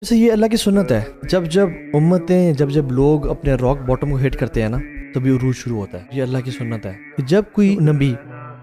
جیسے یہ اللہ کی سنت ہے، جب جب امتیں جب لوگ اپنے راک باٹم کو ہٹ کرتے ہیں نا تبھی عروج شروع ہوتا ہے۔ یہ اللہ کی سنت ہے کہ جب کوئی نبی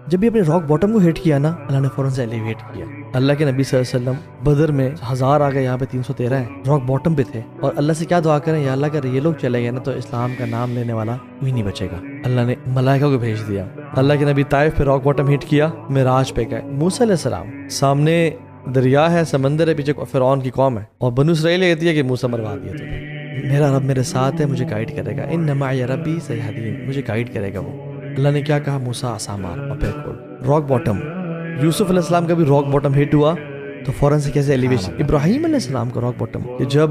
جب بھی اپنے راک باٹم کو ہٹ کیا نا، اللہ نے فوراً سے ایلیویٹ کیا۔ اللہ کے نبی صلی اللہ علیہ وسلم بدر میں 1000 آ گئے، یہاں پہ 313 ہیں، راک باٹم پہ تھے، اور اللہ سے کیا دعا کریں، یا اللہ اگر یہ لوگ چلے گئے نا تو اسلام کا نام لینے والا کوئی نہیں بچے گا۔ اللہ نے ملائکہ کو بھیج دیا۔ اللہ کے نبی طائف پہ راک باٹم ہٹ کیا، معراج پہ گئے۔ موسیٰ علیہ السلام سامنے دریا ہے، سمندر ہے، پیچھے فرعون کی قوم ہے، اور بنو اسرائیل کہتی ہے کہ موسیٰ مروا دیا تمہیں، میرا رب میرے ساتھ ہے، مجھے گائیڈ کرے گا، ان معی ربی سیہدین، مجھے گائیڈ کرے گا وہ۔ اللہ نے کیا کہا، موسیٰ عصا مار، اور پھر کھول راک باٹم۔ یوسف علیہ السلام کا بھی راک باٹم ہٹ ہوا تو فوراً سے کیسے ایلیویشن۔ ابراہیم علیہ السلام کا راک باٹم کہ جب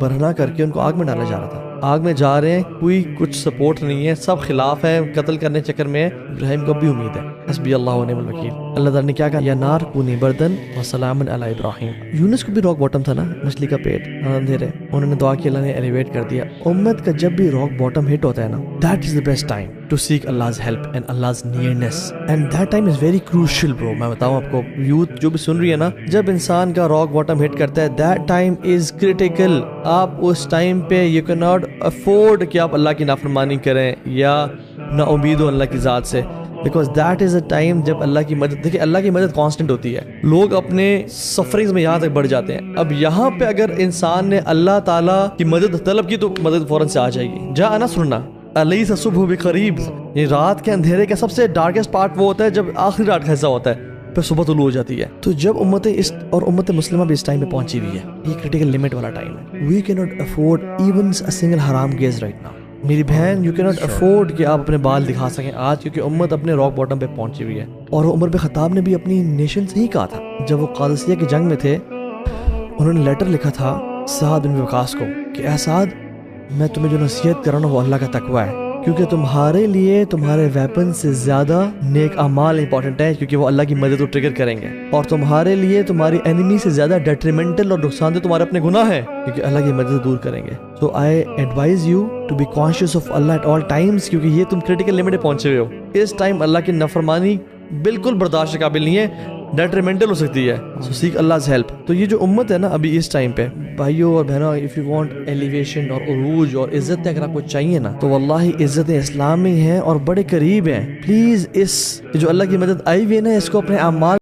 برہنہ کر کے ان کو آگ میں ڈالا جا رہا تھا، آگ میں جا رہے ہیں، کوئی کچھ سپورٹ نہیں ہے، سب خلاف ہیں، قتل کرنے چکر میں ہے، ابراہیم کو بھی امید ہے، حسبی اللہ ونعم الوکیل۔ اللہ تعالیٰ نے کیا کہا، یا نار کونی بردن وسلام علی ابراہیم۔ یونس کو بھی راک باٹم تھا نا، مچھلی کا پیٹ اندھیرے، انہوں نے دعا کی، اللہ نے ایلیویٹ کر دیا۔ امت کا جب بھی راک باٹم ہٹ ہوتا ہے نا، that is the best time to seek Allah's help and Allah's nearness, and that time is very crucial bro۔ میں بتاؤں آپ کو، یوتھ جو بھی سن رہی ہے نا، جب انسان کا راک باٹم ہٹ کرتا ہے that time is critical۔ آپ اس ٹائم پہ you cannot afford کہ آپ اللہ کی نافرمانی کریں یا نا امید ہو اللہ کی ذات سے، because that is a time جب اللہ کی مدد، دیکھیں اللہ کی مدد کانسٹنٹ ہوتی ہے، لوگ اپنے سفرنگز میں یہاں تک بڑھ جاتے ہیں۔ اب یہاں پہ اگر انسان نے اللہ تعالیٰ کی مدد طلب کی تو مدد فوراً سے آ جائے گی۔ جا نصرنا الیس الصبح بقریب، یہ رات کے اندھیرے کا سب سے ڈارکسٹ پارٹ وہ ہوتا ہے جب آخری رات کا حصہ ہوتا ہے، پھر صبح طلوع ہو جاتی ہے۔ تو جب امت اس اور امت مسلمہ بھی اس ٹائم پہ پہنچی ہوئی ہے، یہ کرٹیکل لمٹ والا ٹائم ہے۔ وی کی not afford even a single حرام گیز رائٹ ناؤ۔ میری بہن، یو کی ناٹ افورڈ کہ آپ اپنے بال دکھا سکیں آج، کیونکہ امت اپنے راک باٹم پہ پہنچی ہوئی ہے۔ اور عمر بن خطاب نے بھی اپنی نیشن سے ہی کہا تھا، جب وہ قادسیہ کی جنگ میں تھے، انہوں نے لیٹر لکھا تھا سعد بن وقاص کو کہ اے سعد، میں تمہیں جو نصیحت کر رہا ہوں وہ اللہ کا تقوی ہے، کیونکہ تمہارے لیے تمہارے ویپن سے زیادہ نیک اعمال امپورٹنٹ ہے، کیونکہ وہ اللہ کی مدد کو ٹریگر کریں گے، اور تمہارے لیے تمہاری اینیمی سے زیادہ ڈیٹریمنٹل اور نقصان دہ تمہارے اپنے گناہ ہیں، کیونکہ اللہ کی مدد دور کریں گے۔ So I advise you to be conscious of Allah at all times, کیونکہ یہ تم کرٹیکل لمٹ پہ پہنچے ہوئے ہو۔ اس ٹائم اللہ کی نافرمانی بالکل برداشت کے قابل نہیں ہے، ڈیٹریمنٹل ہو سکتی ہے۔ سو سیک Allah's help۔ تو یہ جو امت ہے نا ابھی اس ٹائم پہ، بھائیوں اور بہنوں، اف یو وانٹ ایلیویشن اور عروج اور عزت اگر آپ کو چاہیے نا، تو واللہ عزت اسلام میں ہیں اور بڑے قریب ہیں۔ پلیز اس جو اللہ کی مدد آئی ہوئی ہے نا، اس کو اپنے اعمال